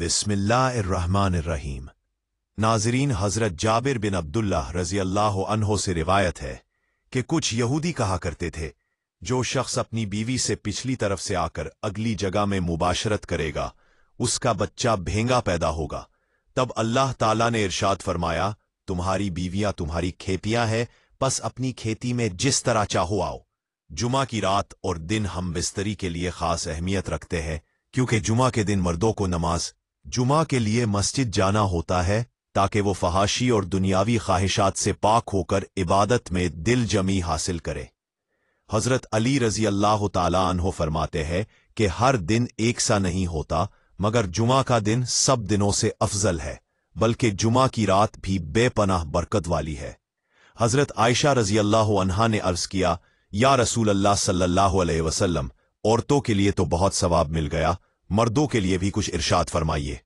बिस्मिल्लाहिर्रहमानिर्रहीम। नाज़रीन, हज़रत जाबिर बिन अब्दुल्लाह रज़ी अल्लाह अन्हो से रिवायत है कि कुछ यहूदी कहा करते थे, जो शख्स अपनी बीवी से पिछली तरफ से आकर अगली जगह में मुबाशरत करेगा, उसका बच्चा भेंगा पैदा होगा। तब अल्लाह ताला ने इरशाद फरमाया, तुम्हारी बीवियां तुम्हारी खेतियां हैं, बस अपनी खेती में जिस तरह चाहो आओ। जुमा की रात और दिन हम बिस्तरी के लिए खास अहमियत रखते हैं, क्योंकि जुमा के दिन मर्दों को नमाज जुमा के लिए मस्जिद जाना होता है, ताकि वो फहाशी और दुनियावी ख्वाहिशात से पाक होकर इबादत में दिल जमी हासिल करे। हजरत अली रजी अल्लाह ताला अन्हो फरमाते हैं कि हर दिन एक सा नहीं होता, मगर जुमा का दिन सब दिनों से अफजल है, बल्कि जुमा की रात भी बेपनाह बरकत वाली है। हजरत आयशा रजी अल्लाह अन्हा ने अर्ज किया, या रसूल अल्लाह सल्लल्लाहु अलैहि वसल्लम, औरतों के लिए तो बहुत सवाब मिल गया, मर्दों के लिए भी कुछ इरशाद फरमाइए।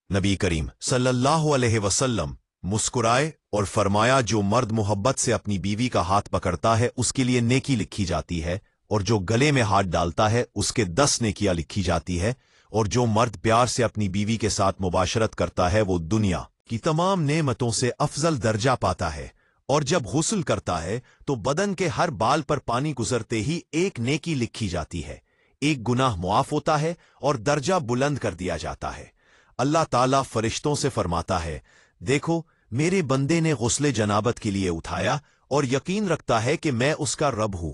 नबी करीम सल्लल्लाहु अलैहि वसल्लम मुस्कुराए और फरमाया, जो मर्द मोहब्बत से अपनी बीवी का हाथ पकड़ता है उसके लिए नेकी लिखी जाती है, और जो गले में हाथ डालता है उसके 10 नेकियां लिखी जाती है, और जो मर्द प्यार से अपनी बीवी के साथ मुबाशरत करता है वो दुनिया की तमाम नेमतों से अफजल दर्जा पाता है, और जब गुस्ल करता है तो बदन के हर बाल पर पानी गुजरते ही एक नेकी लिखी जाती है, एक गुनाह मुआफ होता है और दर्जा बुलंद कर दिया जाता है। अल्लाह ताला फरिश्तों से फरमाता है, देखो मेरे बंदे ने गुस्ले जनाबत के लिए उठाया और यकीन रखता है कि मैं उसका रब हूं।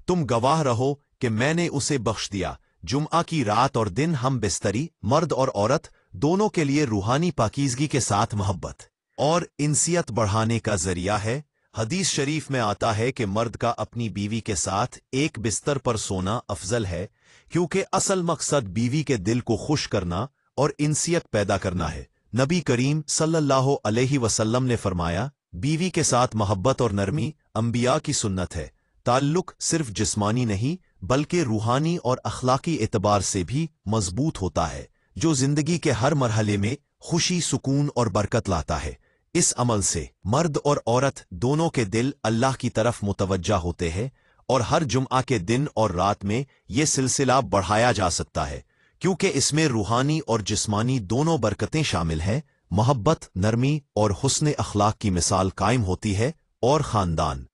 तुम गवाह रहो कि मैंने उसे बख्श दिया। जुम्आ की रात और दिन हम बिस्तरी मर्द और औरत दोनों के लिए रूहानी पाकीज़गी के साथ मोहब्बत और इंसियत बढ़ाने का जरिया है। हदीस शरीफ में आता है कि मर्द का अपनी बीवी के साथ एक बिस्तर पर सोना अफजल है, क्योंकि असल मकसद बीवी के दिल को खुश करना और इंसियत पैदा करना है। नबी करीम सल्लल्लाहु अलैहि वसल्लम ने फरमाया, बीवी के साथ मोहब्बत और नरमी अंबिया की सुन्नत है। ताल्लुक सिर्फ जिस्मानी नहीं बल्कि रूहानी और अखलाकी एतबार से भी मजबूत होता है, जो जिंदगी के हर मरहले में खुशी, सुकून और बरकत लाता है। इस अमल से मर्द और औरत दोनों के दिल अल्लाह की तरफ मुतवज्जा होते हैं, और हर जुम्आ के दिन और रात में ये सिलसिला बढ़ाया जा सकता है, क्योंकि इसमें रूहानी और जिस्मानी दोनों बरकतें शामिल हैं। मोहब्बत, नरमी और हुस्न अखलाक की मिसाल कायम होती है, और खानदान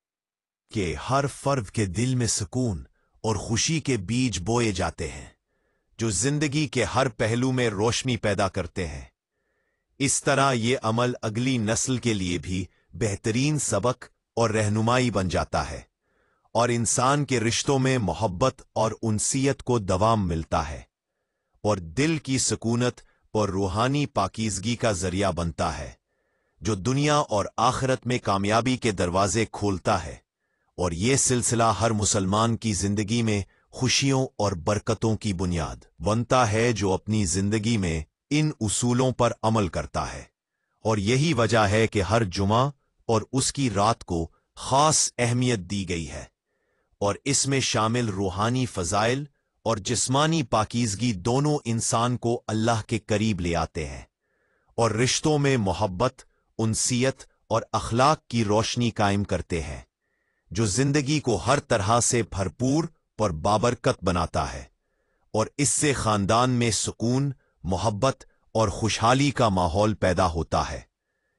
के हर फर्द के दिल में सुकून और खुशी के बीज बोए जाते हैं, जो जिंदगी के हर पहलू में रोशनी पैदा करते हैं। इस तरह ये अमल अगली नस्ल के लिए भी बेहतरीन सबक और रहनुमाई बन जाता है, और इंसान के रिश्तों में मोहब्बत और उनसियत को दवाम मिलता है, और दिल की सुकूनत और रूहानी पाकीज़गी का जरिया बनता है, जो दुनिया और आखिरत में कामयाबी के दरवाजे खोलता है। और ये सिलसिला हर मुसलमान की जिंदगी में खुशियों और बरकतों की बुनियाद बनता है, जो अपनी जिंदगी में इन उसूलों पर अमल करता है। और यही वजह है कि हर जुमा और उसकी रात को खास अहमियत दी गई है, और इसमें शामिल रूहानी फजाइल और जिस्मानी पाकीज़गी दोनों इंसान को अल्लाह के करीब ले आते हैं, और रिश्तों में मोहब्बत, उनसियत और अखलाक की रोशनी कायम करते हैं, जो जिंदगी को हर तरह से भरपूर और बाबरकत बनाता है। और इससे खानदान में सुकून, मोहब्बत और खुशहाली का माहौल पैदा होता है।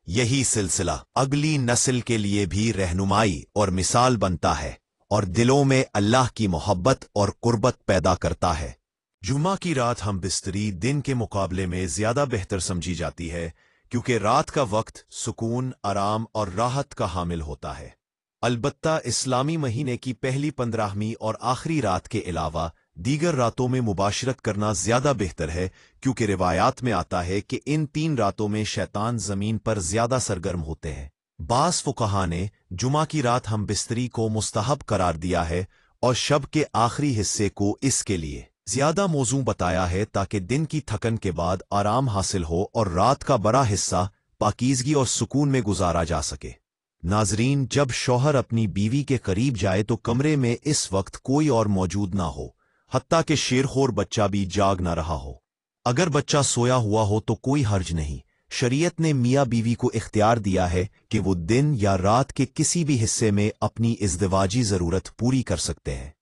यही सिलसिला अगली नस्ल के लिए भी रहनुमाई और मिसाल बनता है, और दिलों में अल्लाह की मोहब्बत और कुर्बत पैदा करता है। जुमा की रात हम बिस्तरी दिन के मुकाबले में ज्यादा बेहतर समझी जाती है, क्योंकि रात का वक्त सुकून, आराम और राहत का हामिल होता है। अलबत्ता इस्लामी महीने की पहली 15वीं और आखिरी रात के अलावा दीगर रातों में मुबाशरत करना ज्यादा बेहतर है, क्योंकि रिवायात में आता है कि इन 3 रातों में शैतान जमीन पर ज्यादा सरगर्म होते हैं। बास फुकहा ने जुमा की रात हम बिस्तरी को मुस्तहब करार दिया है, और शब के आखिरी हिस्से को इसके लिए ज्यादा मौजू बताया है, ताकि दिन की थकन के बाद आराम हासिल हो और रात का बड़ा हिस्सा पाकीज़गी और सुकून में गुजारा जा सके। नाजरीन, जब शौहर अपनी बीवी के करीब जाए तो कमरे में इस वक्त कोई और मौजूद ना हो, हत्ता कि शेरखोर बच्चा भी जाग ना रहा हो। अगर बच्चा सोया हुआ हो तो कोई हर्ज नहीं। शरीयत ने मियाँ बीवी को इख्तियार दिया है कि वो दिन या रात के किसी भी हिस्से में अपनी इज़्दिवाजी ज़रूरत पूरी कर सकते हैं,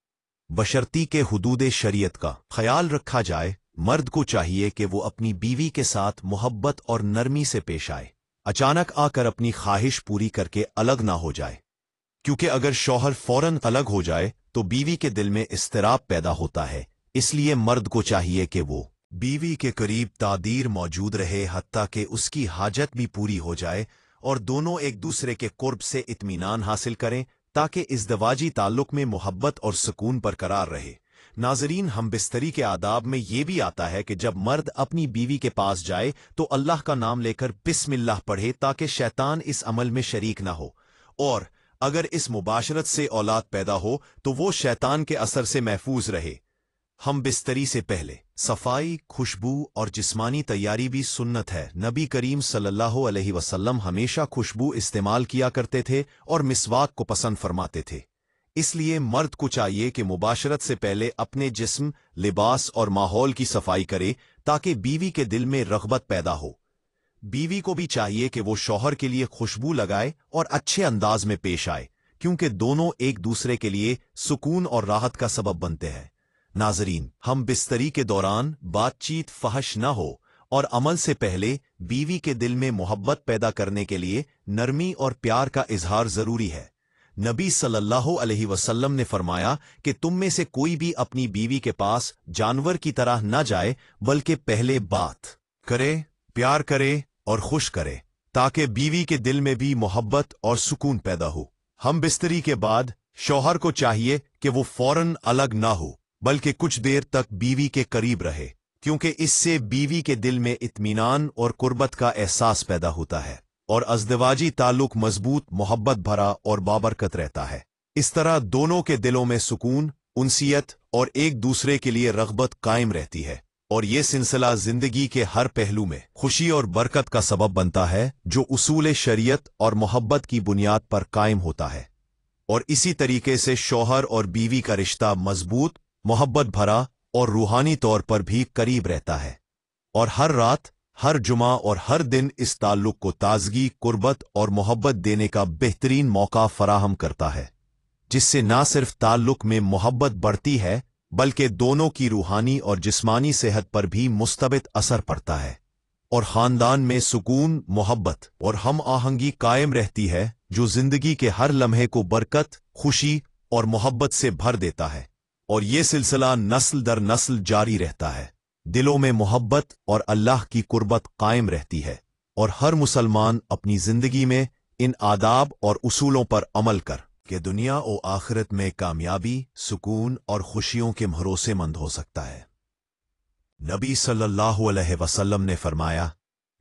बशर्ती के हुदूद शरीयत का ख्याल रखा जाए मर्द को चाहिए कि वो अपनी बीवी के साथ मोहब्बत और नरमी से पेश आए, अचानक आकर अपनी ख्वाहिश पूरी करके अलग ना हो जाए, क्योंकि अगर शौहर फौरन अलग हो जाए तो बीवी के दिल में इस्तिराब पैदा होता है। इसलिए मर्द को चाहिए कि वो बीवी के करीब तादीर मौजूद रहे, हत्ता कि उसकी हाजत भी पूरी हो जाए और दोनों एक दूसरे के कुर्ब से इत्मीनान हासिल करें, ताकि इज़्दवाजी ताल्लुक में मोहब्बत और सुकून बरकरार रहे। नाज़रीन, हम बिस्तरी के आदाब में ये भी आता है कि जब मर्द अपनी बीवी के पास जाए तो अल्लाह का नाम लेकर बिस्मिल्लाह पढ़े, ताकि शैतान इस अमल में शरीक ना हो, और अगर इस मुबाशरत से औलाद पैदा हो तो वो शैतान के असर से महफूज रहे। हम बिस्तरी से पहले सफाई, खुशबू और जिस्मानी तैयारी भी सुन्नत है। नबी करीम सल्लल्लाहु अलैहि वसल्लम हमेशा खुशबू इस्तेमाल किया करते थे और मिसवाक को पसंद फरमाते थे। इसलिए मर्द को चाहिए कि मुबाशरत से पहले अपने जिस्म, लिबास और माहौल की सफाई करे, ताकि बीवी के दिल में रग़बत पैदा हो। बीवी को भी चाहिए कि वो शौहर के लिए खुशबू लगाए और अच्छे अंदाज में पेश आए, क्योंकि दोनों एक दूसरे के लिए सुकून और राहत का सबब बनते हैं। नाज़रीन, हम बिस्तरी के दौरान बातचीत फहश न हो और अमल से पहले बीवी के दिल में मोहब्बत पैदा करने के लिए नरमी और प्यार का इजहार जरूरी है। नबी सल्लल्लाहु अलैहि वसल्लम ने फरमाया कि तुम में से कोई भी अपनी बीवी के पास जानवर की तरह न जाए, बल्कि पहले बात करे, प्यार करे और खुश करे, ताकि बीवी के दिल में भी मोहब्बत और सुकून पैदा हो। हम बिस्तरी के बाद शौहर को चाहिए कि वो फौरन अलग ना हो, बल्कि कुछ देर तक बीवी के करीब रहे, क्योंकि इससे बीवी के दिल में इत्मीनान और कुर्बत का एहसास पैदा होता है और अज़दवाजी ताल्लुक मजबूत, मोहब्बत भरा और बाबरकत रहता है। इस तरह दोनों के दिलों में सुकून, उनसियत और एक दूसरे के लिए रग़बत कायम रहती है, और ये सिलसिला जिंदगी के हर पहलू में खुशी और बरकत का सबब बनता है, जो उसूल शरीयत और मोहब्बत की बुनियाद पर कायम होता है। और इसी तरीके से शौहर और बीवी का रिश्ता मजबूत, मोहब्बत भरा और रूहानी तौर पर भी करीब रहता है, और हर रात, हर जुमा और हर दिन इस ताल्लुक को ताजगी, कुर्बत और मोहब्बत देने का बेहतरीन मौका फराहम करता है, जिससे न सिर्फ ताल्लुक में मोहब्बत बढ़ती है, बल्कि दोनों की रूहानी और जिस्मानी सेहत पर भी मुस्तबित असर पड़ता है, और खानदान में सुकून, मोहब्बत और हम आहंगी कायम रहती है, जो जिंदगी के हर लम्हे को बरकत, खुशी और मोहब्बत से भर देता है। और ये सिलसिला नस्ल दर नस्ल जारी रहता है। दिलों में मोहब्बत और अल्लाह की कुर्बत कायम रहती है, और हर मुसलमान अपनी जिंदगी में इन आदाब और उसूलों पर अमल कर के दुनिया और आखिरत में कामयाबी, सुकून और खुशियों के भरोसेमंद हो सकता है। नबी सल्लल्लाहु अलैहि वसल्लम ने फरमाया,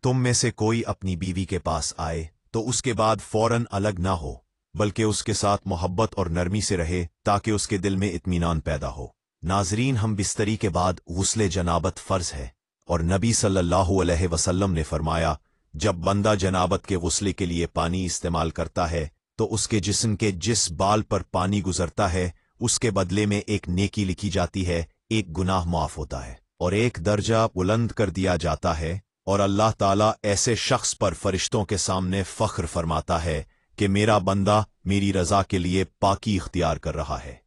तुम में से कोई अपनी बीवी के पास आए तो उसके बाद फौरन अलग ना हो, बल्कि उसके साथ मोहब्बत और नरमी से रहे, ताकि उसके दिल में इत्मीनान पैदा हो। नाजरीन, हम बिस्तरी के बाद गुस्ले जनाबत फर्ज है, और नबी सल्लल्लाहु अलैहि वसल्लम ने फरमाया, जब बंदा जनाबत के गुस्ले के लिए पानी इस्तेमाल करता है तो उसके जिस्म के जिस बाल पर पानी गुजरता है उसके बदले में एक नेकी लिखी जाती है, एक गुनाह माफ होता है और एक दर्जा बुलंद कर दिया जाता है, और अल्लाह ताला ऐसे शख्स पर फरिश्तों के सामने फख्र फरमाता है कि मेरा बंदा मेरी रजा के लिए पाकी इख्तियार कर रहा है।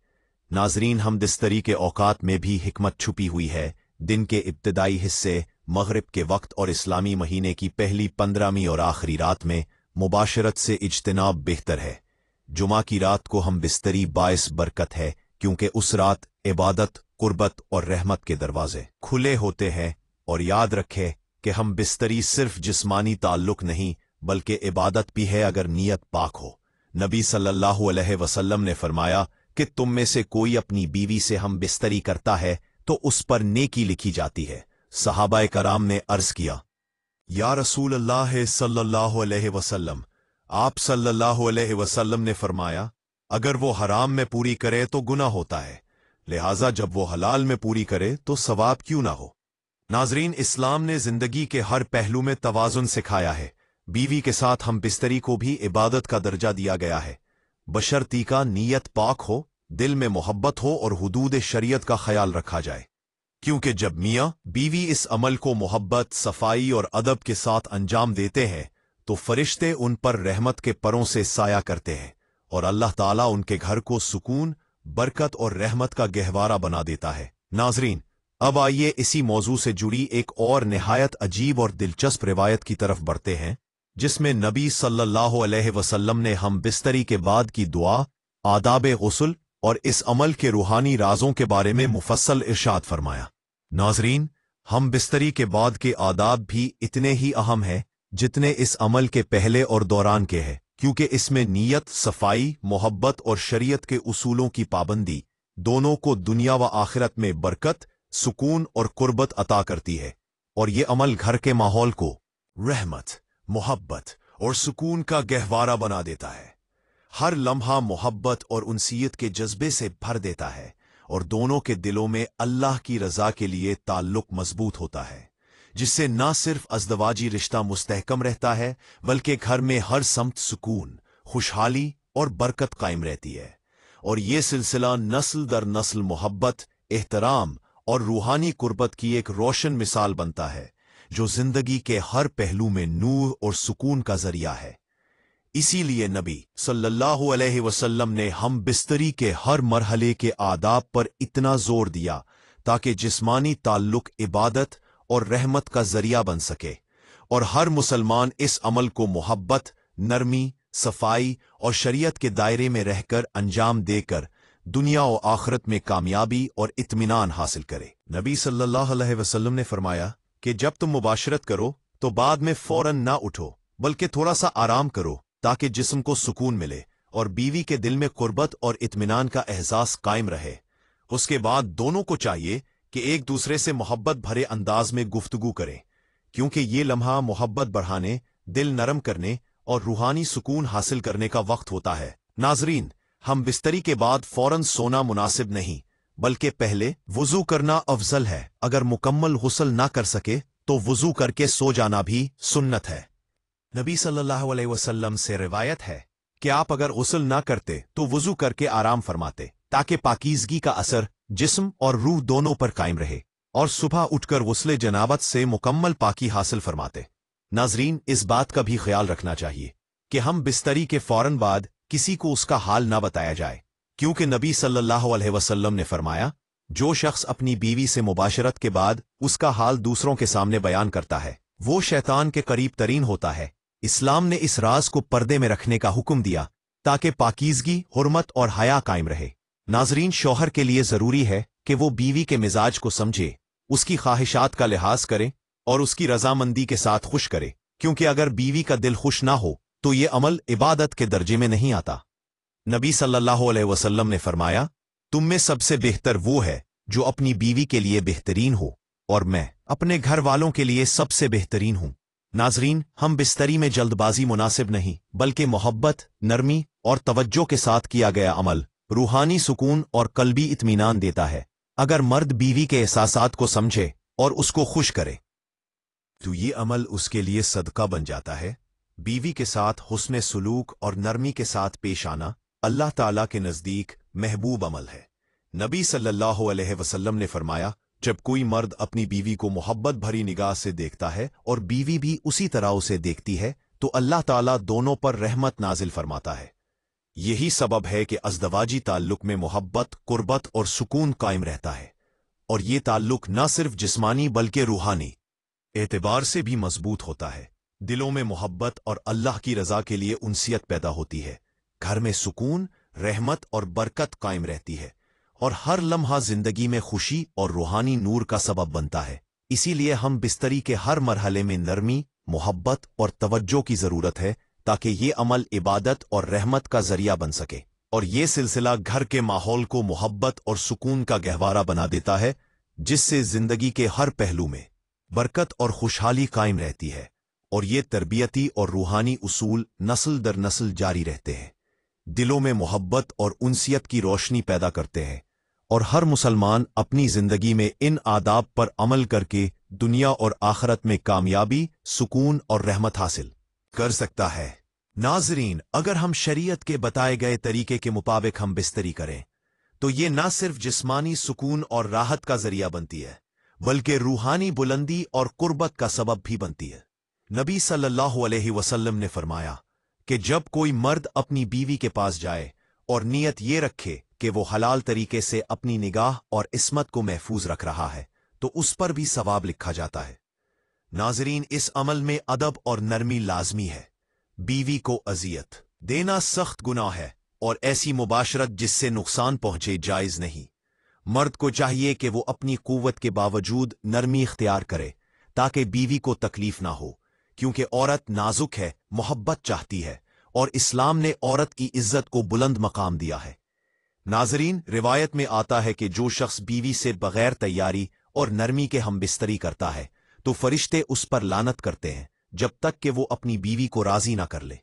नाजरीन, हम बिस्तरी के औकात में भी हिकमत छुपी हुई है। दिन के इब्तदाई हिस्से, मगरिब के वक्त और इस्लामी महीने की पहली 15वीं और आखिरी रात में मुबाशरत से इज्तिनाब बेहतर है। जुमा की रात को हम बिस्तरी बाइस बरकत है, क्योंकि उस रात इबादत, कुर्बत और रहमत के दरवाजे खुले होते हैं। और याद रखें कि हम बिस्तरी सिर्फ जिस्मानी ताल्लुक नहीं, बल्कि इबादत भी है अगर नीयत पाक हो। नबी सल्लल्लाहु अलैहि वसल्लम ने फरमाया कि तुम में से कोई अपनी बीवी से हम बिस्तरी करता है तो उस पर नेकी लिखी जाती है। सहाबाए कराम ने अर्ज किया, या रसूल अल्लाह सल्लल्लाहु अलैहि वसल्लम, आप सल्लल्लाहु अलैहि वसल्लम ने फरमाया, अगर वो हराम में पूरी करे तो गुनाह होता है, लिहाजा जब वो हलाल में पूरी करे तो सवाब क्यों ना हो। नाजरीन, इस्लाम ने जिंदगी के हर पहलू में तवाजुन सिखाया है। बीवी के साथ हम बिस्तरी को भी इबादत का दर्जा दिया गया है, बशर्ती का नीयत पाक हो, दिल में मोहब्बत हो और हुदूद शरीयत का ख्याल रखा जाए। क्योंकि जब मियाँ बीवी इस अमल को मोहब्बत, सफाई और अदब के साथ अंजाम देते हैं तो फरिश्ते उन पर रहमत के परों से साया करते हैं, और अल्लाह ताला उनके घर को सुकून, बरकत और रहमत का गहवारा बना देता है। नाजरीन, अब आइए इसी मौजू से जुड़ी एक और निहायत अजीब और दिलचस्प रिवायत की तरफ बढ़ते हैं, जिसमें नबी सल्लल्लाहु अलैहि वसल्लम ने हम बिस्तरी के बाद की दुआ, आदाब गुस्ल और इस अमल के रूहानी राजों के बारे में मुफस्सल इरशाद फरमाया। नाजरीन, हम बिस्तरी के बाद के आदाब भी इतने ही अहम हैं जितने इस अमल के पहले और दौरान के हैं, क्योंकि इसमें नीयत, सफाई, मोहब्बत और शरीयत के उसूलों की पाबंदी दोनों को दुनिया व आखिरत में बरकत, सुकून और कुर्बत अता करती है। और ये अमल घर के माहौल को रहमत, मोहब्बत और सुकून का गहवारा बना देता है। हर लम्हा मोहब्बत और उनसियत के जज्बे से भर देता है और दोनों के दिलों में अल्लाह की रजा के लिए ताल्लुक मजबूत होता है, जिससे न सिर्फ अज़दवाजी रिश्ता मुस्तहकम रहता है बल्कि घर में हर समत सुकून, खुशहाली और बरकत कायम रहती है। और ये सिलसिला नस्ल दर नस्ल मोहब्बत, एहतराम और रूहानी कुर्बत की एक रोशन मिसाल बनता है, जो जिंदगी के हर पहलू में नूर और सुकून का जरिया है। इसीलिए नबी सल्लल्लाहु अलैहि वसल्लम ने हम बिस्तरी के हर मरहले के आदाब पर इतना जोर दिया ताकि जिस्मानी ताल्लुक इबादत और रहमत का जरिया बन सके, और हर मुसलमान इस अमल को मोहब्बत, नरमी, सफाई और शरीयत के दायरे में रहकर अंजाम देकर दुनिया और आखिरत में कामयाबी और इत्मीनान हासिल करे। नबी सल्लल्लाहु अलैहि वसल्लम ने फरमाया कि जब तुम मुबाशरत करो तो बाद में फौरन ना उठो, बल्कि थोड़ा सा आराम करो ताकि जिस्म को सुकून मिले और बीवी के दिल में कुर्बत और इत्मीनान का एहसास कायम रहे। उसके बाद दोनों को चाहिए कि एक दूसरे से मोहब्बत भरे अंदाज में गुफ्तगू करें, क्योंकि ये लम्हा मोहब्बत बढ़ाने, दिल नरम करने और रूहानी सुकून हासिल करने का वक्त होता है। नाजरीन, हम बिस्तरी के बाद फौरन सोना मुनासिब नहीं, बल्कि पहले वुजू करना अफजल है। अगर मुकम्मल गुस्ल ना कर सके तो वुजू करके सो जाना भी सुन्नत है। नबी सल्लल्लाहु अलैहि वसल्लम से रिवायत है कि आप अगर गुस्ल ना करते तो वुजू करके आराम फरमाते, ताकि पाकीज़गी का असर जिस्म और रूह दोनों पर कायम रहे, और सुबह उठकर गुस्ले जनाबत से मुकम्मल पाकी हासिल फरमाते। नाजरीन, इस बात का भी ख्याल रखना चाहिए कि हम बिस्तरी के फौरन बाद किसी को उसका हाल ना बताया जाए, क्योंकि नबी सल्लल्लाहु अलैहि वसल्लम ने फरमाया, जो शख्स अपनी बीवी से मुबाशरत के बाद उसका हाल दूसरों के सामने बयान करता है, वो शैतान के करीब तरीन होता है। इस्लाम ने इस राज को पर्दे में रखने का हुक्म दिया ताकि पाकीज़गी, हुर्मत और हया कायम रहे। नाजरीन, शौहर के लिए जरूरी है कि वो बीवी के मिजाज को समझे, उसकी ख्वाहिशात का लिहाज करे और उसकी रजामंदी के साथ खुश करे, क्योंकि अगर बीवी का दिल खुश ना हो तो ये अमल इबादत के दर्जे में नहीं आता। नबी सल्लल्लाहु अलैहि वसल्लम ने फरमाया, तुम में सबसे बेहतर वो है जो अपनी बीवी के लिए बेहतरीन हो, और मैं अपने घर वालों के लिए सबसे बेहतरीन हूं। नाजरीन, हम बिस्तरी में जल्दबाजी मुनासिब नहीं, बल्कि मोहब्बत, नरमी और तवज्जो के साथ किया गया अमल रूहानी सुकून और कल्बी इत्मीनान देता है। अगर मर्द बीवी के एहसासात को समझे और उसको खुश करे तो ये अमल उसके लिए सदका बन जाता है। बीवी के साथ हुस्न सुलूक और नरमी के साथ पेश आना अल्लाह ताला के नज़दीक महबूब अमल है। नबी सल्लल्लाहु अलैहि वसल्लम ने फरमाया, जब कोई मर्द अपनी बीवी को मोहब्बत भरी निगाह से देखता है और बीवी भी उसी तरह उसे देखती है तो अल्लाह ताला दोनों पर रहमत नाजिल फरमाता है। यही सबब है कि अज़दवाजी ताल्लुक में मोहब्बत, कुर्बत और सुकून कायम रहता है, और ये ताल्लुक न सिर्फ जिस्मानी बल्कि रूहानी एतबार से भी मजबूत होता है। दिलों में मोहब्बत और अल्लाह की रजा के लिए उनसियत पैदा होती है, घर में सुकून, रहमत और बरकत कायम रहती है, और हर लम्हा जिंदगी में खुशी और रूहानी नूर का सबब बनता है। इसीलिए हम बिस्तरी के हर मरहले में नरमी, मोहब्बत और तवज्जो की जरूरत है, ताकि ये अमल इबादत और रहमत का जरिया बन सके, और ये सिलसिला घर के माहौल को मोहब्बत और सुकून का गहवारा बना देता है, जिससे जिंदगी के हर पहलू में बरकत और खुशहाली कायम रहती है, और ये तरबियती और रूहानी उसूल नस्ल दर नस्ल जारी रहते हैं, दिलों में मोहब्बत और उनसियत की रोशनी पैदा करते हैं, और हर मुसलमान अपनी जिंदगी में इन आदाब पर अमल करके दुनिया और आखिरत में कामयाबी, सुकून और रहमत हासिल कर सकता है। नाजरीन, अगर हम शरीयत के बताए गए तरीके के मुताबिक हम बिस्तरी करें तो ये न सिर्फ जिस्मानी सुकून और राहत का जरिया बनती है, बल्कि रूहानी बुलंदी और कुर्बत का सबब भी बनती है। नबी सल्लल्लाहु अलैहि वसल्लम ने फरमाया कि जब कोई मर्द अपनी बीवी के पास जाए और नियत ये रखे कि वो हलाल तरीके से अपनी निगाह और इस्मत को महफूज रख रहा है, तो उस पर भी सवाब लिखा जाता है। नाजरीन, इस अमल में अदब और नरमी लाजमी है। बीवी को अजियत देना सख्त गुनाह है और ऐसी मुबाशरत जिससे नुकसान पहुंचे जायज नहीं। मर्द को चाहिए कि वो अपनी कुव्वत के बावजूद नरमी इख्तियार करे ताकि बीवी को तकलीफ ना हो, क्योंकि औरत नाजुक है, मोहब्बत चाहती है और इस्लाम ने औरत की इज्जत को बुलंद मकाम दिया है। नाजरीन, रिवायत में आता है कि जो शख्स बीवी से बगैर तैयारी और नरमी के हमबिस्तरी करता है तो फरिश्ते उस पर लानत करते हैं जब तक कि वो अपनी बीवी को राजी ना कर ले।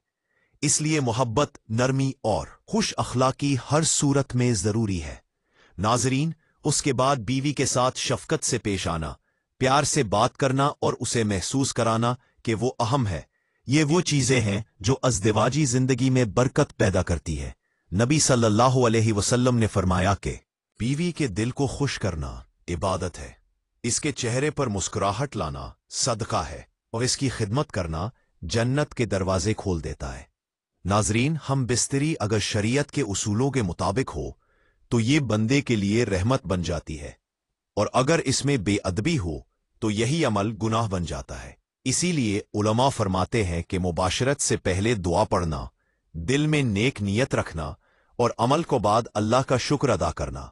इसलिए मोहब्बत, नरमी और खुश अखलाकी हर सूरत में जरूरी है। नाजरीन, उसके बाद बीवी के साथ शफकत से पेश आना, प्यार से बात करना और उसे महसूस कराना कि वो अहम है, ये वो चीजें हैं जो अज़दिवाजी जिंदगी में बरकत पैदा करती है। नबी सल्लल्लाहु अलैहि वसल्लम ने फरमाया कि बीवी के दिल को खुश करना इबादत है, इसके चेहरे पर मुस्कुराहट लाना सदका है और इसकी खिदमत करना जन्नत के दरवाजे खोल देता है। नाजरीन, हम बिस्तरी अगर शरीयत के उसूलों के मुताबिक हो तो ये बंदे के लिए रहमत बन जाती है, और अगर इसमें बेअदबी हो तो यही अमल गुनाह बन जाता है। इसीलिए उलमा फरमाते हैं कि मुबाशरत से पहले दुआ पढ़ना, दिल में नेक नियत रखना और अमल को बाद अल्लाह का शुक्र अदा करना,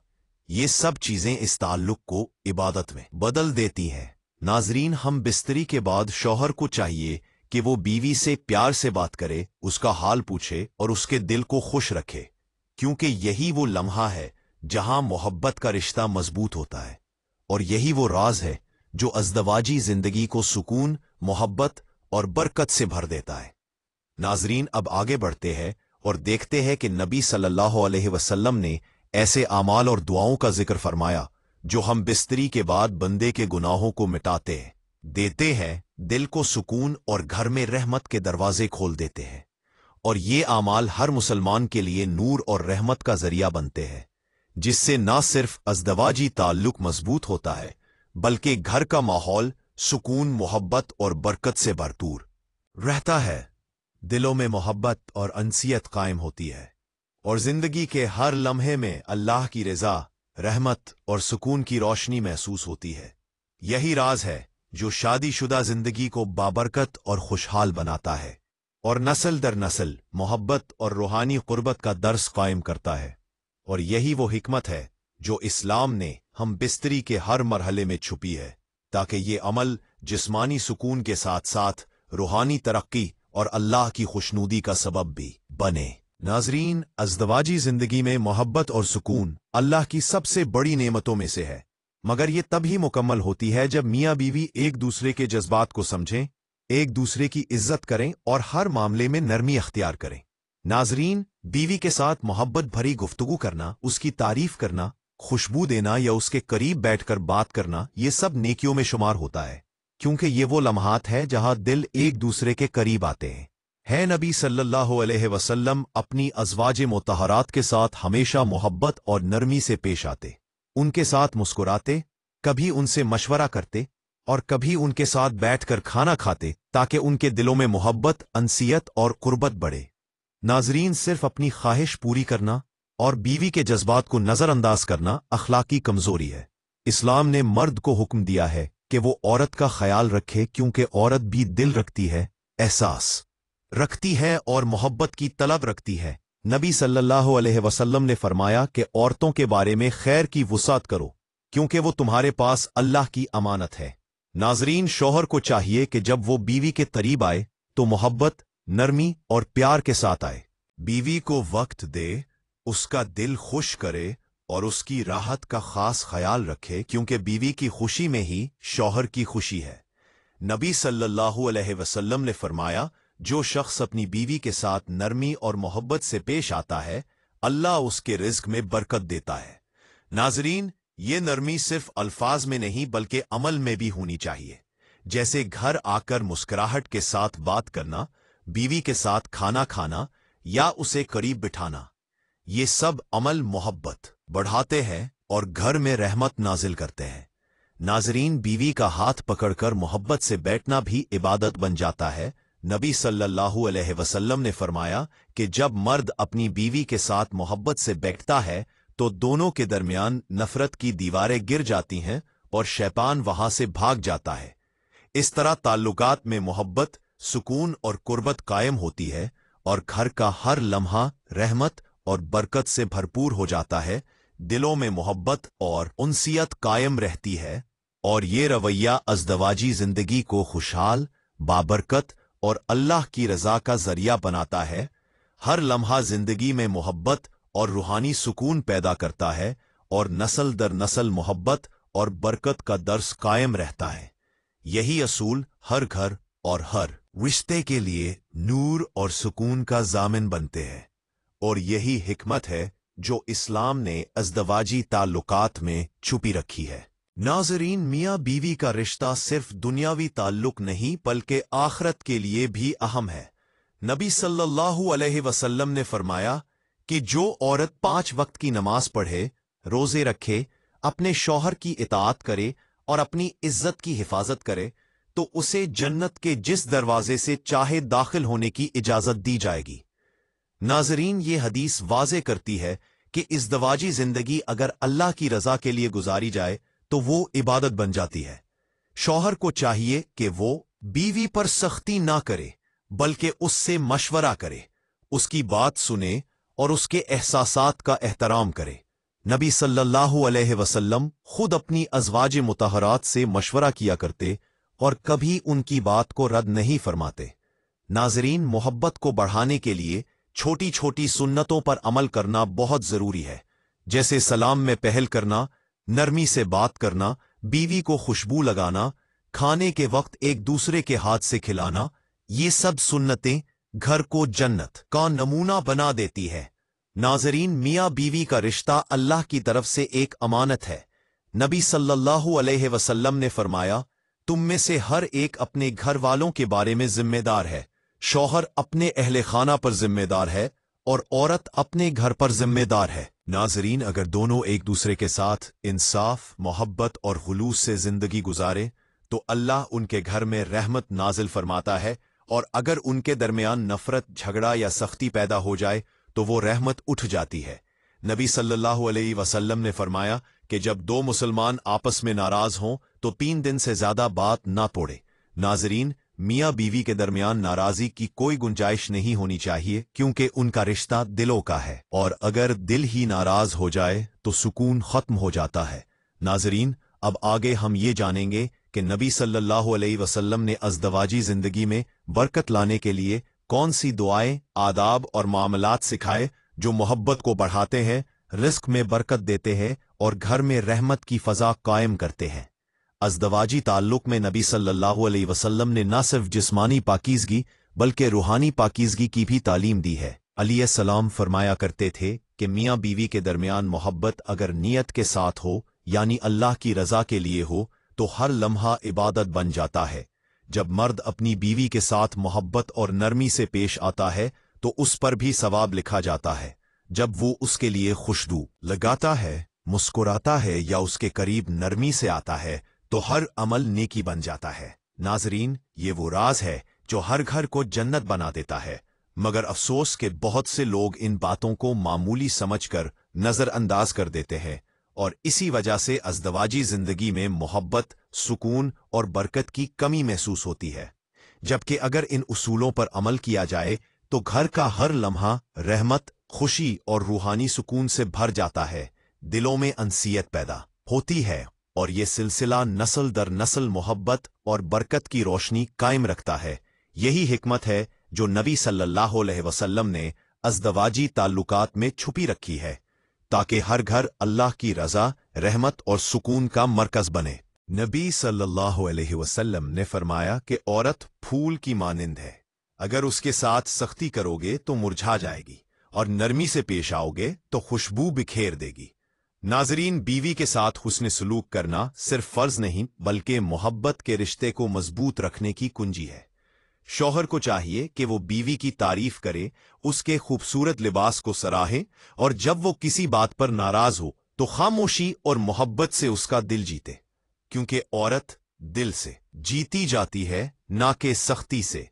ये सब चीजें इस ताल्लुक को इबादत में बदल देती हैं। नाजरीन, हम बिस्तरी के बाद शौहर को चाहिए कि वो बीवी से प्यार से बात करे, उसका हाल पूछे और उसके दिल को खुश रखे, क्योंकि यही वो लम्हा है जहां मोहब्बत का रिश्ता मजबूत होता है और यही वो राज है जो अज़दवाजी जिंदगी को सुकून, मोहब्बत और बरकत से भर देता है। नाजरीन, अब आगे बढ़ते हैं और देखते हैं कि नबी सल्लल्लाहु अलैहि वसल्लम ने ऐसे आमाल और दुआओं का जिक्र फरमाया जो हम बिस्तरी के बाद बंदे के गुनाहों को मिटाते हैं, देते हैं, दिल को सुकून और घर में रहमत के दरवाजे खोल देते हैं। और ये आमाल हर मुसलमान के लिए नूर और रहमत का जरिया बनते हैं, जिससे न सिर्फ अज़दवाजी ताल्लुक मजबूत होता है बल्कि घर का माहौल सुकून, मोहब्बत और बरकत से भरपूर रहता है। दिलों में मोहब्बत और अंसियत कायम होती है और जिंदगी के हर लम्हे में अल्लाह की रज़ा, रहमत और सुकून की रोशनी महसूस होती है। यही राज है जो शादीशुदा जिंदगी को बाबरकत और खुशहाल बनाता है और नस्ल दर नस्ल मोहब्बत और रूहानी कुर्बत का दर्स कायम करता है। और यही वो हिकमत है जो इस्लाम ने हम बिस्तरी के हर मरहले में छुपी है, ताकि ये अमल जिस्मानी सुकून के साथ साथ रूहानी तरक्की और अल्लाह की खुशनूदी का सबब भी बने। नाजरीन, अज़दवाजी जिंदगी में मोहब्बत और सुकून अल्लाह की सबसे बड़ी नेमतों में से है, मगर ये तभी मुकम्मल होती है जब मियाँ बीवी एक दूसरे के जज्बात को समझें, एक दूसरे की इज्जत करें और हर मामले में नरमी अख्तियार करें। नाजरीन, बीवी के साथ मोहब्बत भरी गुफ्तगू करना, उसकी तारीफ करना, खुशबू देना या उसके करीब बैठकर बात करना, ये सब नेकियों में शुमार होता है, क्योंकि ये वो लम्हात है जहां दिल एक दूसरे के करीब आते हैं। नबी सल्लल्लाहु अलैहि वसल्लम अपनी अज़वाजे मुतहरात के साथ हमेशा मोहब्बत और नरमी से पेश आते, उनके साथ मुस्कुराते, कभी उनसे मशवरा करते और कभी उनके साथ बैठकर खाना खाते, ताकि उनके दिलों में मोहब्बत, अंसियत और कुर्बत बढ़े। नाजरीन, सिर्फ अपनी ख्वाहिश पूरी करना और बीवी के जज्बात को नजरअंदाज करना अखलाकी कमजोरी है। इस्लाम ने मर्द को हुक्म दिया है कि वो औरत का ख्याल रखे, क्योंकि औरत भी दिल रखती है, एहसास रखती है और मोहब्बत की तलब रखती है। नबी सल्लल्लाहु अलैहि वसल्लम ने फरमाया कि औरतों के बारे में खैर की वुसात करो, क्योंकि वो तुम्हारे पास अल्लाह की अमानत है। नाजरीन, शौहर को चाहिए कि जब वो बीवी के करीब आए तो मोहब्बत, नरमी और प्यार के साथ आए, बीवी को वक्त दे, उसका दिल खुश करे और उसकी राहत का खास ख्याल रखे, क्योंकि बीवी की खुशी में ही शौहर की खुशी है। नबी सल्लल्लाहु अलैहि वसल्लम ने फरमाया, जो शख्स अपनी बीवी के साथ नरमी और मोहब्बत से पेश आता है, अल्लाह उसके रिज्क में बरकत देता है। नाजरीन, ये नरमी सिर्फ अल्फाज में नहीं बल्कि अमल में भी होनी चाहिए, जैसे घर आकर मुस्कुराहट के साथ बात करना, बीवी के साथ खाना खाना या उसे करीब बिठाना। ये सब अमल मोहब्बत बढ़ाते हैं और घर में रहमत नाजिल करते हैं। नाजरीन, बीवी का हाथ पकड़कर मोहब्बत से बैठना भी इबादत बन जाता है। नबी सल्लल्लाहु अलैहि वसल्लम ने फरमाया कि जब मर्द अपनी बीवी के साथ मोहब्बत से बैठता है तो दोनों के दरमियान नफरत की दीवारें गिर जाती हैं और शैतान वहां से भाग जाता है। इस तरह ताल्लुकात में मोहब्बत, सुकून और कुर्बत कायम होती है और घर का हर लम्हा रहमत और बरकत से भरपूर हो जाता है। दिलों में मोहब्बत और उनसियत कायम रहती है और ये रवैया अज़दवाजी जिंदगी को खुशहाल, बाबरकत और अल्लाह की रज़ा का जरिया बनाता है। हर लम्हा जिंदगी में मोहब्बत और रूहानी सुकून पैदा करता है और नस्ल दर नस्ल मोहब्बत और बरकत का दर्स कायम रहता है। यही असूल हर घर और हर रिश्ते के लिए नूर और सुकून का जामिन बनते हैं और यही हिकमत है जो इस्लाम ने अज़दवाजी ताल्लुकात में छुपी रखी है। नाज़रीन, मियाँ बीवी का रिश्ता सिर्फ दुनियावी ताल्लुक नहीं बल्कि आखिरत के लिए भी अहम है। नबी सल्लल्लाहु अलैहि वसल्लम ने फरमाया कि जो औरत 5 वक्त की नमाज पढ़े, रोजे रखे, अपने शौहर की इताअत करे और अपनी इज्जत की हिफाजत करे तो उसे जन्नत के जिस दरवाजे से चाहे दाखिल होने की इजाजत दी जाएगी। नाजरीन, ये हदीस वाज़े करती है कि इज़्दवाजी जिंदगी अगर अल्लाह की रजा के लिए गुजारी जाए तो वो इबादत बन जाती है। शौहर को चाहिए कि वो बीवी पर सख्ती ना करे बल्कि उससे मशवरा करे, उसकी बात सुने और उसके एहसासात का एहतराम करे। नबी सल्लल्लाहु अलैहि वसल्लम खुद अपनी अज़वाज मुतहरात से मशवरा किया करते और कभी उनकी बात को रद्द नहीं फरमाते। नाजरीन, मोहब्बत को बढ़ाने के लिए छोटी छोटी सुन्नतों पर अमल करना बहुत जरूरी है, जैसे सलाम में पहल करना, नरमी से बात करना, बीवी को खुशबू लगाना, खाने के वक्त एक दूसरे के हाथ से खिलाना। ये सब सुन्नतें घर को जन्नत का नमूना बना देती है। नाजरीन, मियाँ बीवी का रिश्ता अल्लाह की तरफ से एक अमानत है। नबी सल्लल्लाहु अलैहि वसल्लम ने फरमाया, तुम में से हर एक अपने घर वालों के बारे में जिम्मेदार है। शौहर अपने अहले खाना पर जिम्मेदार है और औरत अपने घर पर जिम्मेदार है। नाजरीन, अगर दोनों एक दूसरे के साथ इंसाफ, मोहब्बत और खुलूस से जिंदगी गुजारे तो अल्लाह उनके घर में रहमत नाजिल फरमाता है, और अगर उनके दरमियान नफरत, झगड़ा या सख्ती पैदा हो जाए तो वो रहमत उठ जाती है। नबी सल्लल्लाहु अलैहि वसल्लम ने फरमाया कि जब दो मुसलमान आपस में नाराज हों तो 3 दिन से ज्यादा बात ना तोड़े। नाजरीन, मियाँ बीवी के दरमियान नाराजी की कोई गुंजाइश नहीं होनी चाहिए, क्योंकि उनका रिश्ता दिलों का है और अगर दिल ही नाराज हो जाए तो सुकून खत्म हो जाता है। नाजरीन, अब आगे हम ये जानेंगे कि नबी सल्लल्लाहु अलैहि वसल्लम ने अज़दवाजी जिंदगी में बरकत लाने के लिए कौन सी दुआएं, आदाब और मामलात सिखाए जो मोहब्बत को बढ़ाते हैं, रिस्क में बरकत देते हैं और घर में रहमत की फजा कायम करते हैं। अज़दवाजी ताल्लुक में नबी सल्लल्लाहु अलैहि वसल्लम ने न सिर्फ जिस्मानी पाकीज़गी बल्कि रूहानी पाकीज़गी की भी तालीम दी है। अलैहिस्सलाम फरमाया करते थे कि मियाँ बीवी के दरमियान मोहब्बत अगर नियत के साथ हो, यानी अल्लाह की रजा के लिए हो, तो हर लम्हा इबादत बन जाता है। जब मर्द अपनी बीवी के साथ मोहब्बत और नरमी से पेश आता है तो उस पर भी सवाब लिखा जाता है। जब वो उसके लिए खुशबू लगाता है, मुस्कुराता है या उसके करीब नरमी से आता है तो हर अमल नेकी बन जाता है। नाजरीन, ये वो राज है जो हर घर को जन्नत बना देता है, मगर अफसोस कि बहुत से लोग इन बातों को मामूली समझकर नजरअंदाज कर देते हैं और इसी वजह से अज़दवाजी जिंदगी में मोहब्बत, सुकून और बरकत की कमी महसूस होती है। जबकि अगर इन उसूलों पर अमल किया जाए तो घर का हर लम्हा रहमत, खुशी और रूहानी सुकून से भर जाता है, दिलों में अंसियत पैदा होती है और ये सिलसिला नस्ल दर नस्ल मोहब्बत और बरकत की रोशनी कायम रखता है। यही हिकमत है जो नबी सल्लल्लाहु अलैहि वसल्लम ने अज़दवाजी ताल्लुकात में छुपी रखी है, ताकि हर घर अल्लाह की रजा, रहमत और सुकून का मरकज बने। नबी सल्लल्लाहु अलैहि वसल्लम ने फरमाया कि औरत फूल की मानिंद है, अगर उसके साथ सख्ती करोगे तो मुरझा जाएगी और नरमी से पेश आओगे तो खुशबू बिखेर देगी। नाजरीन, बीवी के साथ हुस्न सलूक करना सिर्फ फर्ज नहीं बल्कि मोहब्बत के रिश्ते को मजबूत रखने की कुंजी है। शौहर को चाहिए कि वो बीवी की तारीफ करे, उसके खूबसूरत लिबास को सराहे और जब वो किसी बात पर नाराज हो तो खामोशी और मोहब्बत से उसका दिल जीते, क्योंकि औरत दिल से जीती जाती है, ना कि सख्ती से।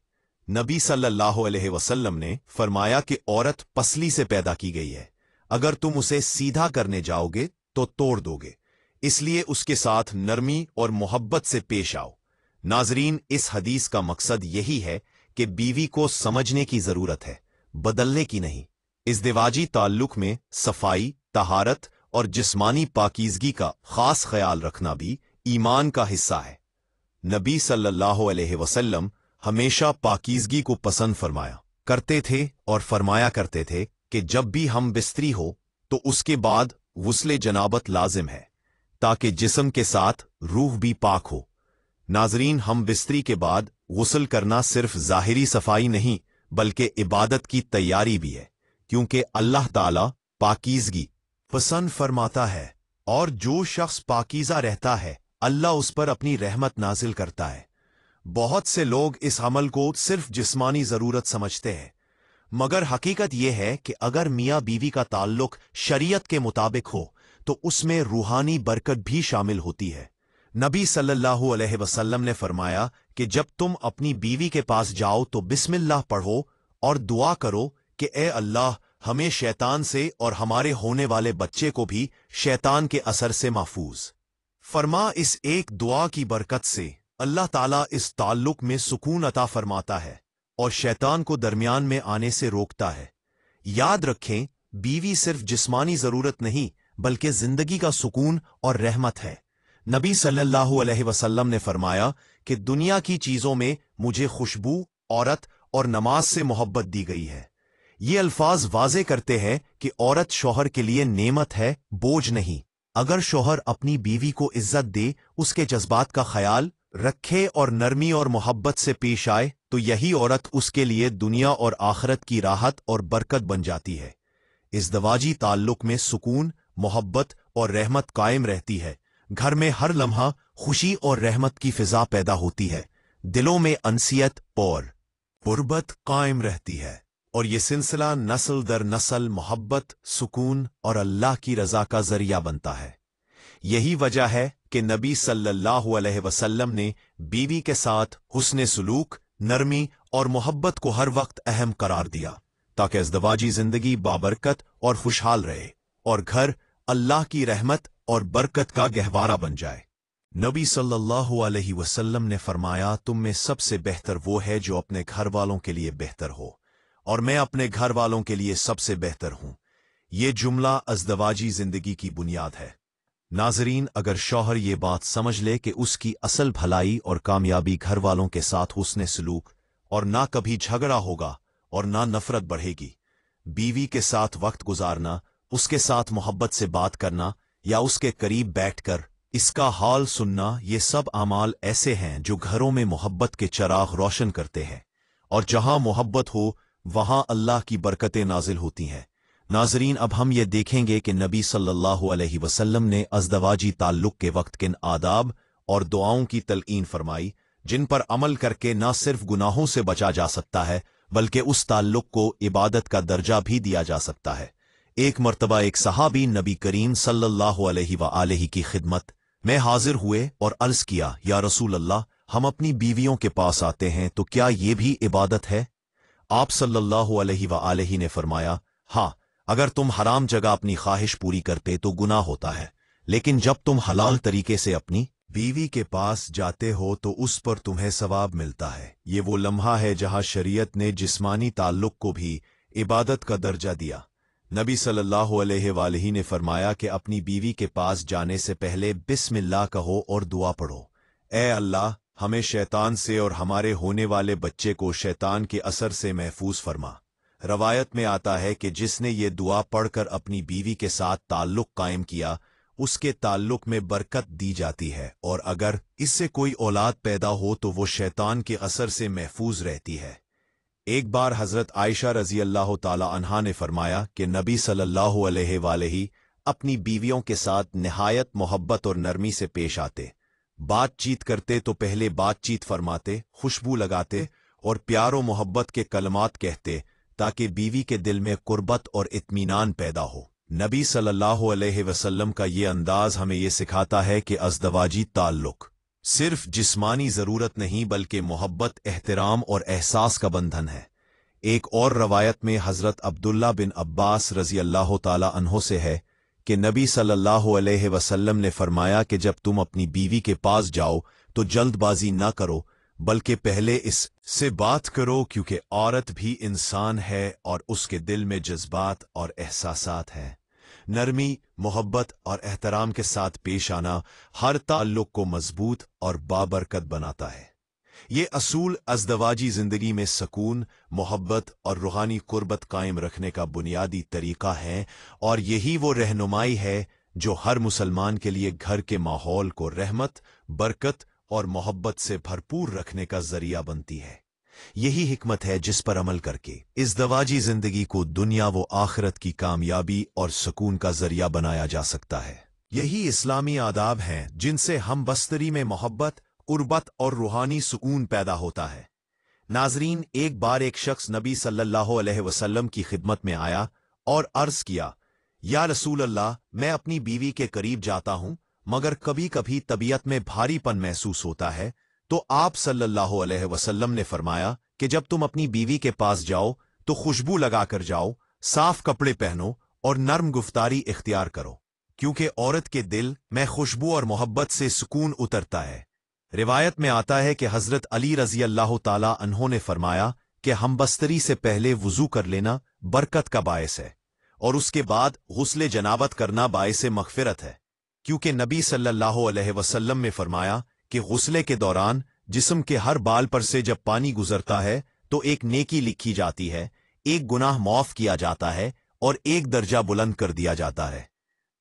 नबी सल्लल्लाहु अलैहि वसल्लम ने फरमाया कि औरत पसली से पैदा की गई है, अगर तुम उसे सीधा करने जाओगे तो तोड़ दोगे। इसलिए उसके साथ नरमी और मोहब्बत से पेश आओ। नाजरीन, इस हदीस का मकसद यही है कि बीवी को समझने की जरूरत है, बदलने की नहीं। इज़्दिवाजी ताल्लुक में सफाई, तहारत और जिस्मानी पाकीज़गी का खास ख्याल रखना भी ईमान का हिस्सा है। नबी सल्लल्लाहु अलैहि वसल्लम हमेशा पाकीज़गी को पसंद फरमाया करते थे और फरमाया करते थे कि जब भी हम बिस्तरी हो तो उसके बाद गुस्ले जनाबत लाजिम है, ताकि जिस्म के साथ रूह भी पाक हो। नाजरीन, हम बिस्तरी के बाद गुस्ल करना सिर्फ ज़ाहिरी सफाई नहीं बल्कि इबादत की तैयारी भी है, क्योंकि अल्लाह ताला पाकीज़गी पसंद फरमाता है और जो शख्स पाकीज़ा रहता है अल्लाह उस पर अपनी रहमत नाजिल करता है। बहुत से लोग इस अमल को सिर्फ जिस्मानी ज़रूरत समझते हैं, मगर हकीकत यह है कि अगर मियाँ बीवी का ताल्लुक शरीयत के मुताबिक हो तो उसमें रूहानी बरकत भी शामिल होती है। नबी सल्लल्लाहु अलैहि वसल्लम ने फरमाया कि जब तुम अपनी बीवी के पास जाओ तो बिस्मिल्लाह पढ़ो और दुआ करो कि ए अल्लाह, हमें शैतान से और हमारे होने वाले बच्चे को भी शैतान के असर से महफूज फरमा। इस एक दुआ की बरकत से अल्लाह ताला इस ताल्लुक में सुकून अता फरमाता है और शैतान को दरमियान में आने से रोकता है। याद रखें, बीवी सिर्फ जिस्मानी जरूरत नहीं बल्कि जिंदगी का सुकून और रहमत है। नबी सल्लल्लाहु अलैहि वसल्लम ने फरमाया कि दुनिया की चीजों में मुझे खुशबू, औरत और नमाज से मोहब्बत दी गई है। ये अल्फाज वाजे करते हैं कि औरत शौहर के लिए नेमत है, बोझ नहीं। अगर शौहर अपनी बीवी को इज्जत दे, उसके जज्बात का ख्याल रखे और नरमी और मोहब्बत से पेश आए तो यही औरत उसके लिए दुनिया और आखिरत की राहत और बरकत बन जाती है। इज़्दिवाजी ताल्लुक में सुकून, मोहब्बत और रहमत कायम रहती है। घर में हर लम्हा खुशी और रहमत की फिजा पैदा होती है। दिलों में अंसियत और गुर्बत कायम रहती है और ये सिलसिला नस्ल दर नस्ल मोहब्बत, सुकून और अल्लाह की रजा का जरिया बनता है। यही वजह है कि नबी सल्लल्लाहु अलैहि वसल्लम ने बीवी के साथ हुस्ने सुलूक, नरमी और मोहब्बत को हर वक्त अहम करार दिया, ताकि इज़्दिवाजी जिंदगी बाबरकत और खुशहाल रहे और घर अल्लाह की रहमत और बरकत का गहवारा बन जाए। नबी सल्लल्लाहु अलैहि वसल्लम ने फरमाया, तुम में सबसे बेहतर वो है जो अपने घर वालों के लिए बेहतर हो और मैं अपने घर वालों के लिए सबसे बेहतर हूं। ये जुमला इज़्दिवाजी जिंदगी की बुनियाद है। नाजरीन, अगर शौहर ये बात समझ ले कि उसकी असल भलाई और कामयाबी घर वालों के साथ हुस्ने सलूक और ना कभी झगड़ा होगा और ना नफरत बढ़ेगी। बीवी के साथ वक्त गुजारना, उसके साथ मोहब्बत से बात करना या उसके करीब बैठकर इसका हाल सुनना, ये सब अमाल ऐसे हैं जो घरों में मोहब्बत के चिराग रोशन करते हैं और जहां मोहब्बत हो वहां अल्लाह की बरकतें नाजिल होती हैं। नाजरीन, अब हम ये देखेंगे कि नबी सल्लल्लाहु अलैहि वसल्लम ने इज़्दिवाजी ताल्लुक के वक्त किन आदाब और दुआओं की तलकीन फरमाई, जिन पर अमल करके न सिर्फ गुनाहों से बचा जा सकता है बल्कि उस ताल्लुक को इबादत का दर्जा भी दिया जा सकता है। एक मर्तबा एक सहाबी नबी करीम सल्लल्लाहु अलैहि वआलैहि की खिदमत में हाजिर हुए और अर्ज किया, या रसूल अल्लाह, हम अपनी बीवियों के पास आते हैं तो क्या ये भी इबादत है? आप सल्लल्लाहु अलैहि वआलैहि ने फरमाया, हाँ, अगर तुम हराम जगह अपनी ख्वाहिश पूरी करते तो गुनाह होता है, लेकिन जब तुम हलाल तरीके से अपनी बीवी के पास जाते हो तो उस पर तुम्हें सवाब मिलता है। ये वो लम्हा है जहां शरीयत ने जिस्मानी ताल्लुक को भी इबादत का दर्जा दिया। नबी सल्लल्लाहु अलैहि वआलैहि ने फरमाया कि अपनी बीवी के पास जाने से पहले बिस्मिल्लाह कहो और दुआ पढ़ो, ए अल्लाह, हमें शैतान से और हमारे होने वाले बच्चे को शैतान के असर से महफूज फरमा। रवायत में आता है कि जिसने ये दुआ पढ़कर अपनी बीवी के साथ ताल्लुक कायम किया, उसके ताल्लुक में बरकत दी जाती है और अगर इससे कोई औलाद पैदा हो तो वो शैतान के असर से महफूज रहती है। एक बार हजरत आयशा रजी अल्लाह ताला अन्हा ने फरमाया कि नबी सल्लल्लाहु अलैहि वआलैहि अपनी बीवियों के साथ निहायत मोहब्बत और नरमी से पेश आते। बातचीत करते तो पहले बातचीत फरमाते, खुशबू लगाते और प्यारो मोहब्बत के कलमात कहते, ताकि बीवी के दिल में कुर्बत और इत्मीनान पैदा हो। नबी सल्लल्लाहु अलैहि वसल्लम का ये अंदाज हमें ये सिखाता है कि इज़्दिवाजी ताल्लुक सिर्फ जिस्मानी जरूरत नहीं बल्कि मोहब्बत, एहतराम और एहसास का बंधन है। एक और रवायत में हजरत अब्दुल्ला बिन अब्बास रजी अल्लाह ताला अन्हो से है कि नबी सल्लल्लाहु अलैहि वसल्लम ने फरमाया कि जब तुम अपनी बीवी के पास जाओ तो जल्दबाजी ना करो, बल्कि पहले इससे बात करो, क्योंकि औरत भी इंसान है और उसके दिल में जज्बात और एहसासात हैं। नरमी, मोहब्बत और एहतराम के साथ पेश आना हर ताल्लुक को मजबूत और बाबरकत बनाता है। ये असूल अज़दवाजी जिंदगी में सकून, मोहब्बत और रूहानी कुर्बत कायम रखने का बुनियादी तरीका है, और यही वो रहनुमाई है जो हर मुसलमान के लिए घर के माहौल को रहमत, बरकत और मोहब्बत से भरपूर रखने का जरिया बनती है। यही हिकमत है जिस पर अमल करके इज़दवाजी जिंदगी को दुनिया व आखिरत की कामयाबी और सुकून का जरिया बनाया जा सकता है। यही इस्लामी आदाब हैं जिनसे हम बस्तरी में मोहब्बत, कुर्बत और रूहानी सुकून पैदा होता है। नाजरीन, एक बार एक शख्स नबी सल्लल्लाहु अलैहि वसल्लम की खिदमत में आया और अर्ज किया, या रसूल अल्लाह, मैं अपनी बीवी के करीब जाता हूं, मगर कभी कभी तबीयत में भारीपन महसूस होता है। तो आप सल्लल्लाहु अलैहि वसल्लम ने फरमाया कि जब तुम अपनी बीवी के पास जाओ तो खुशबू लगाकर जाओ, साफ कपड़े पहनो और नर्म गुफ्तारी इख्तियार करो, क्योंकि औरत के दिल में खुशबू और मोहब्बत से सुकून उतरता है। रिवायत में आता है कि हजरत अली रजी अल्लाह ताला अन्हो ने फरमाया कि हमबस्तरी से पहले वुजू कर लेना बरकत का बायस है, और उसके बाद गुस्ले जनाबत करना बायस मगफिरत है, क्योंकि नबी सल्लल्लाहु अलैहि वसल्लम ने फरमाया कि गुस्ले के दौरान जिस्म के हर बाल पर से जब पानी गुजरता है तो एक नेकी लिखी जाती है, एक गुनाह माफ किया जाता है और एक दर्जा बुलंद कर दिया जाता है।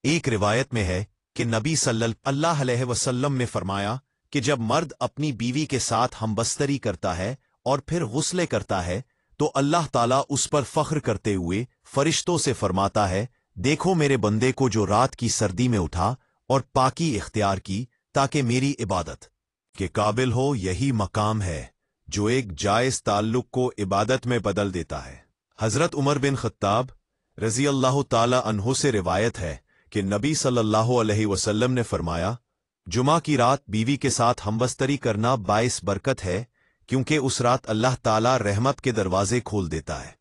एक रिवायत में है कि नबी सल्लल्लाहु अलैहि वसल्लम ने फरमाया कि जब मर्द अपनी बीवी के साथ हमबस्तरी करता है और फिर गुस्ले करता है तो अल्लाह ताला उस पर फख्र करते हुए फरिश्तों से फरमाता है, देखो मेरे बंदे को जो रात की सर्दी में उठा और पाकी इख्तियार की ताकि मेरी इबादत के काबिल हो। यही मकाम है जो एक जायज ताल्लुक को इबादत में बदल देता है। हजरत उमर बिन खत्ताब रजी अल्लाह ताला अन्हु से रिवायत है कि नबी सल्लल्लाहु अलैहि वसल्लम ने फरमाया, जुमा की रात बीवी के साथ हमबस्तरी करना बाइस बरकत है, क्योंकि उस रात अल्लाह ताला रहमत के दरवाजे खोल देता है।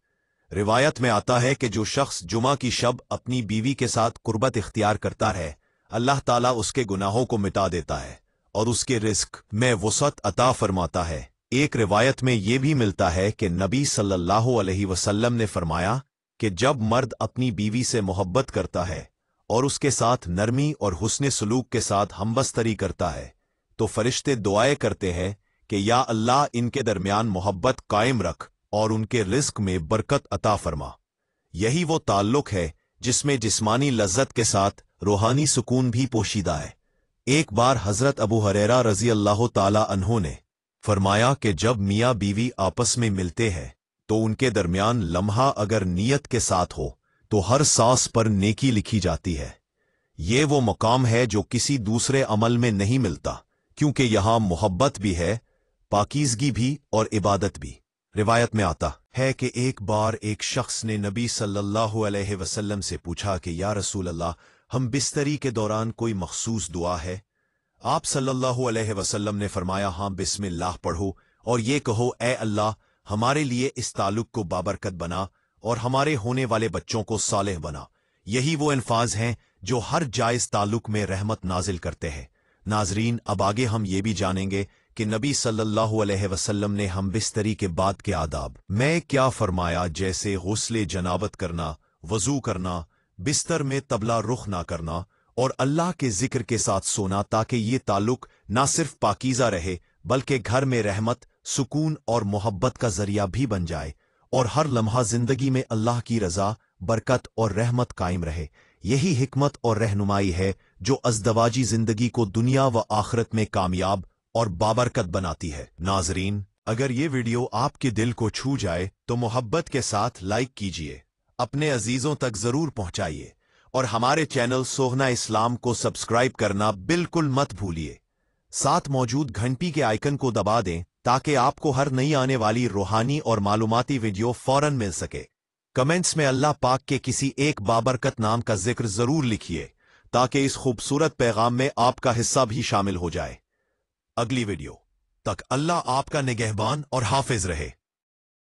रिवायत में आता है कि जो शख्स जुमा की शब अपनी बीवी के साथ कुर्बत इख्तियार करता है, अल्लाह ताला उसके गुनाहों को मिटा देता है और उसके रिस्क में वसअत अता फरमाता है। एक रिवायत में यह भी मिलता है कि नबी सल्लल्लाहु अलैहि वसल्लम ने फरमाया कि जब मर्द अपनी बीवी से मोहब्बत करता है और उसके साथ नरमी और हुस्न सलूक के साथ हमबस्तरी करता है तो फरिश्ते दुआएं करते हैं कि या अल्लाह, इनके दरमियान मोहब्बत कायम रख और उनके रिस्क में बरकत अता फरमा। यही वो ताल्लुक है जिसमें जिस्मानी लज्जत के साथ रूहानी सुकून भी पोशीदा है। एक बार हजरत अबू हुरैरा रजी अल्लाह ताला अन्हो ने फरमाया कि जब मियाँ बीवी आपस में मिलते हैं तो उनके दरमियान लम्हा अगर नियत के साथ हो तो हर सांस पर नेकी लिखी जाती है। ये वो मकाम है जो किसी दूसरे अमल में नहीं मिलता, क्योंकि यहाँ मोहब्बत भी है, पाकीज़गी भी और इबादत भी। रिवायत में आता है कि एक बार एक शख्स ने नबी सल्लल्लाहु अलैहि वसल्लम से पूछा कि या रसूल अल्लाह, हम बिस्तरी के दौरान कोई मखसूस दुआ है? आप सल्लल्लाहु अलैहि वसल्लम ने फरमाया, हाँ, बिस्मिल्लाह पढ़ो और ये कहो, ए अल्लाह, हमारे लिए इस ताल्लुक को बाबरकत बना और हमारे होने वाले बच्चों को सालेह बना। यही वो अल्फाज हैं जो हर जायज ताल्लुक में रहमत नाजिल करते हैं। नाजरीन, अब आगे हम ये भी जानेंगे कि नबी सल्लल्लाहु अलैहि वसल्लम ने हम बिस्तरी के बाद के आदाब में क्या फरमाया, जैसे गुस्ले जनाबत करना, वजू करना, बिस्तर में तबला रुख ना करना और अल्लाह के जिक्र के साथ सोना, ताकि ये ताल्लुक ना सिर्फ पाकीज़ा रहे बल्कि घर में रहमत, सुकून और मोहब्बत का जरिया भी बन जाए और हर लम्हा जिंदगी में अल्लाह की रजा, बरकत और रहमत कायम रहे। यही हिकमत और रहनुमाई है जो अज़दवाजी जिंदगी को दुनिया व आखिरत में कामयाब और बाबरकत बनाती है। नाजरीन, अगर ये वीडियो आपके दिल को छू जाए तो मोहब्बत के साथ लाइक कीजिए, अपने अजीजों तक जरूर पहुंचाइए और हमारे चैनल सोहना इस्लाम को सब्सक्राइब करना बिल्कुल मत भूलिए। साथ मौजूद घंटी के आइकन को दबा दें ताकि आपको हर नई आने वाली रूहानी और मालूमाती वीडियो फौरन मिल सके। कमेंट्स में अल्लाह पाक के किसी एक बाबरकत नाम का जिक्र जरूर लिखिए ताकि इस खूबसूरत पैगाम में आपका हिस्सा भी शामिल हो जाए। अगली वीडियो तक अल्लाह आपका निगहबान और हाफिज रहे।